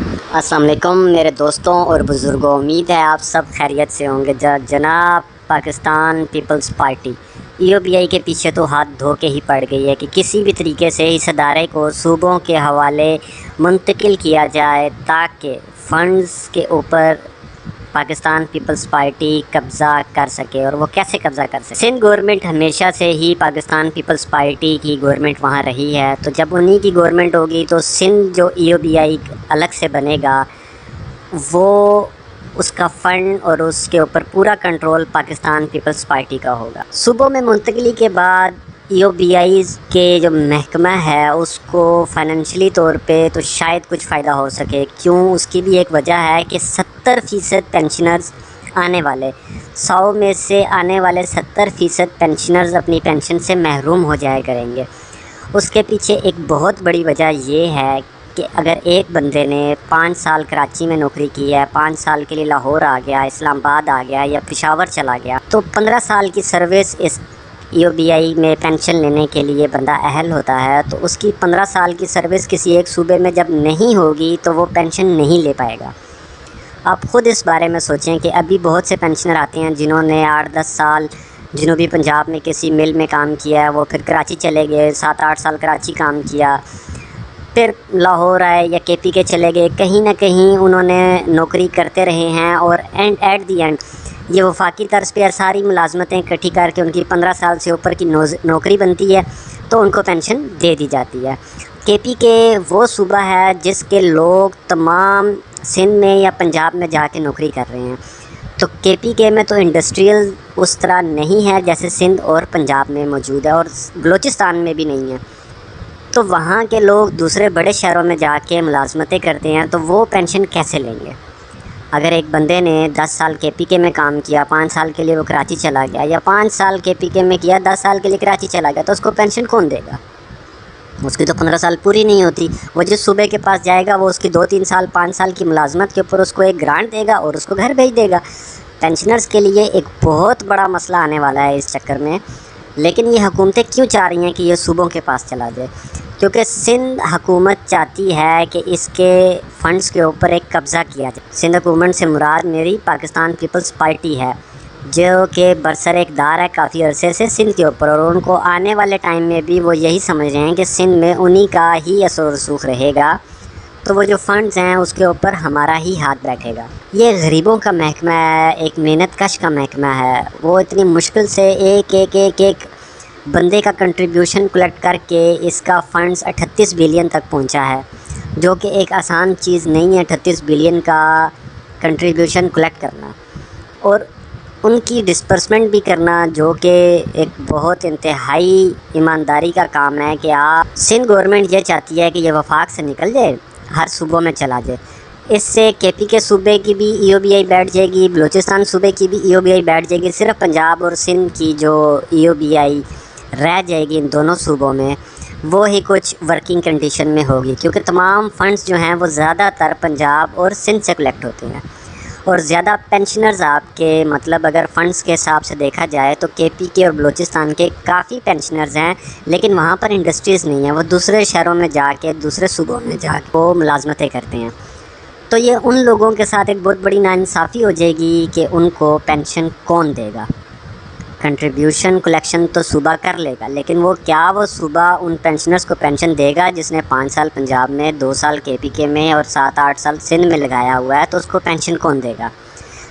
السلام علیکم میرے دوستوں اور بزرگوں، امید ہے آپ سب خیریت سے ہوں گے۔ جناب پاکستان پیپلز پارٹی EOBI کے پیچھے تو ہاتھ دھو کے ہی پڑ گئی ہے کہ کسی بھی طریقے سے اس ادارے کو صوبوں کے حوالے منتقل کیا جائے تاکہ فنڈز کے اوپر پاکستان پیپلز پارٹی قبضہ کر سکے۔ اور وہ کیسے قبضہ کر سکے؟ سندھ گورنمنٹ ہمیشہ سے ہی پاکستان پیپلز پارٹی کی گورنمنٹ وہاں رہی ہے، تو جب انہی کی گورنمنٹ ہوگی تو سندھ جو EOBI الگ سے بنے گا وہ اس کا فنڈ اور اس کے اوپر پورا کنٹرول پاکستان پیپلز پارٹی کا ہوگا۔ صوبوں میں منتقلی کے بعد EOBI کے جو محکمہ ہے اس کو فائنینشلی طور پہ تو شاید کچھ فائدہ ہو سکے، کیوں؟ اس کی بھی ایک وجہ ہے کہ 70% پینشنرز آنے والے 100 میں سے آنے والے 70% پینشنرز اپنی پینشن سے محروم ہو جایا کریں گے۔ اس کے پیچھے ایک بہت بڑی وجہ یہ ہے کہ اگر ایک بندے نے 5 سال کراچی میں نوکری کی ہے، 5 سال کے لیے لاہور آ گیا، اسلام آباد آ گیا یا پشاور چلا گیا، تو 15 سال کی سروس اس EOBI میں پینشن لینے کے لیے بندہ اہل ہوتا ہے، تو اس کی 15 سال کی سروس کسی ایک صوبے میں جب نہیں ہوگی تو وہ پینشن نہیں لے پائے گا۔ آپ خود اس بارے میں سوچیں کہ ابھی بہت سے پینشنر آتے ہیں جنہوں نے 8-10 سال جنوبی پنجاب میں کسی مل میں کام کیا ہے، وہ پھر کراچی چلے گئے، 7-8 سال کراچی کام کیا، پھر لاہور آئے یا KP کے چلے گئے، کہیں نہ کہیں انہوں نے نوکری کرتے رہے ہیں، اور ایٹ دی اینڈ یہ وفاقی طرز پہ ساری ملازمتیں اکٹھی کر کے ان کی 15 سال سے اوپر کی نوکری بنتی ہے تو ان کو پینشن دے دی جاتی ہے۔ KP کے وہ صوبہ ہے جس کے لوگ تمام سندھ میں یا پنجاب میں جا کے نوکری کر رہے ہیں، تو KP کے میں تو انڈسٹریل اس طرح نہیں ہے جیسے سندھ اور پنجاب میں موجود ہے، اور بلوچستان میں بھی نہیں ہے، تو وہاں کے لوگ دوسرے بڑے شہروں میں جا کے ملازمتیں کرتے ہیں، تو وہ پینشن کیسے لیں گے؟ اگر ایک بندے نے 10 سال KP کے میں کام کیا، 5 سال کے لیے وہ کراچی چلا گیا، یا 5 سال KP کے میں کیا، 10 سال کے لیے کراچی چلا گیا، تو اس کو پینشن کون دے گا؟ اس کی تو 15 سال پوری نہیں ہوتی۔ وہ جس صوبے کے پاس جائے گا وہ اس کی 2-3 سال 5 سال کی ملازمت کے اوپر اس کو ایک گرانٹ دے گا اور اس کو گھر بھیج دے گا۔ پینشنرز کے لیے ایک بہت بڑا مسئلہ آنے والا ہے اس چکر میں، لیکن یہ حکومتیں کیوں چاہ رہی ہیں کہ یہ صوبوں کے پاس چلا جائے؟ کیونکہ سندھ حکومت چاہتی ہے کہ اس کے فنڈز کے اوپر ایک قبضہ کیا جائے۔ سندھ حکومت سے مراد میری پاکستان پیپلز پارٹی ہے، جو کہ برسر اقتدار ہے کافی عرصے سے سندھ کے اوپر، اور ان کو آنے والے ٹائم میں بھی وہ یہی سمجھ رہے ہیں کہ سندھ میں انہی کا ہی اثر و رسوخ رہے گا، تو وہ جو فنڈز ہیں اس کے اوپر ہمارا ہی ہاتھ بیٹھے گا۔ یہ غریبوں کا محکمہ ہے، ایک محنت کش کا محکمہ ہے، وہ اتنی مشکل سے ایک بندے کا کنٹریبیوشن کلیکٹ کر کے اس کا فنڈز 38 بلین تک پہنچا ہے، جو کہ ایک آسان چیز نہیں ہے 38 بلین کا کنٹریبیوشن کلیکٹ کرنا، اور ان کی ڈسپرسمنٹ بھی کرنا، جو کہ ایک بہت انتہائی ایمانداری کا کام ہے کہ آپ سندھ گورنمنٹ یہ چاہتی ہے کہ یہ وفاق سے نکل جائے، ہر صوبوں میں چلا جائے۔ اس سے KP کے صوبے کی بھی EOBI بیٹھ جائے گی، بلوچستان صوبے کی بھی EOBI بیٹھ جائے گی، صرف پنجاب اور سندھ کی جو EOBI رہ جائے گی ان دونوں صوبوں میں، وہ ہی کچھ ورکنگ کنڈیشن میں ہوگی، کیونکہ تمام فنڈز جو ہیں وہ زیادہ تر پنجاب اور سندھ سے کلیکٹ ہوتے ہیں، اور زیادہ پینشنرز آپ کے مطلب اگر فنڈز کے حساب سے دیکھا جائے تو KP کے اور بلوچستان کے کافی پینشنرز ہیں، لیکن وہاں پر انڈسٹریز نہیں ہیں، وہ دوسرے شہروں میں جا کے دوسرے صوبوں میں جا کے وہ ملازمتیں کرتے ہیں، تو یہ ان لوگوں کے ساتھ ایک بہت بڑی ناانصافی ہو جائے گی کہ ان کو پینشن کون دے گا؟ کنٹریبیوشن کلیکشن تو صوبہ کر لے گا، لیکن وہ صوبہ ان پینشنرز کو پینشن دے گا جس نے 5 سال پنجاب میں، 2 سال KP کے میں اور 7-8 سال سندھ میں لگایا ہوا ہے، تو اس کو پینشن کون دے گا؟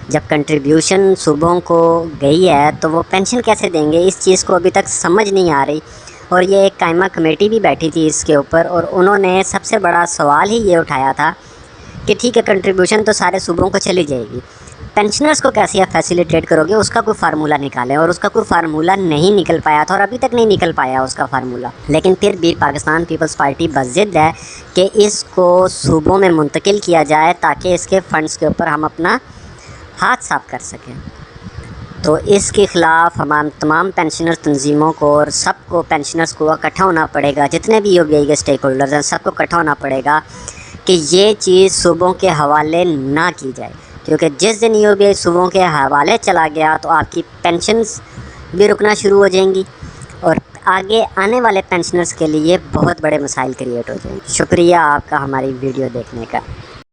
جب کنٹریبیوشن صوبوں کو گئی ہے تو وہ پینشن کیسے دیں گے؟ اس چیز کو ابھی تک سمجھ نہیں آ رہی، اور یہ ایک قائمہ کمیٹی بھی بیٹھی تھی اس کے اوپر، اور انہوں نے سب سے بڑا سوال ہی یہ اٹھایا تھا کہ ٹھیک ہے کنٹریبیوشن تو سارے صوبوں کو چلی جائے گی، پینشنرز کو کیسے آپ فیسیلیٹیٹ کرو گے؟ اس کا کوئی فارمولہ نکالیں، اور اس کا کوئی فارمولہ نہیں نکل پایا تھا، اور ابھی تک نہیں نکل پایا اس کا فارمولہ، لیکن پھر بھی پاکستان پیپلز پارٹی بضد ہے کہ اس کو صوبوں میں منتقل کیا جائے تاکہ اس کے فنڈز کے اوپر ہم اپنا ہاتھ صاف کر سکیں۔ تو اس کے خلاف ہم تمام پینشنر تنظیموں کو اور سب کو پینشنرز کو اکٹھا ہونا پڑے گا، جتنے بھی EOBI کے اسٹیک ہولڈرز ہیں سب کو اکٹھا ہونا پڑے گا کہ یہ چیز صوبوں کے حوالے نہ کی جائے، کیونکہ جس دن EOBI صوبوں کے حوالے چلا گیا تو آپ کی پینشنز بھی رکنا شروع ہو جائیں گی، اور آگے آنے والے پینشنرز کے لیے بہت بڑے مسائل کریٹ ہو جائیں گے۔ شکریہ آپ کا ہماری ویڈیو دیکھنے کا۔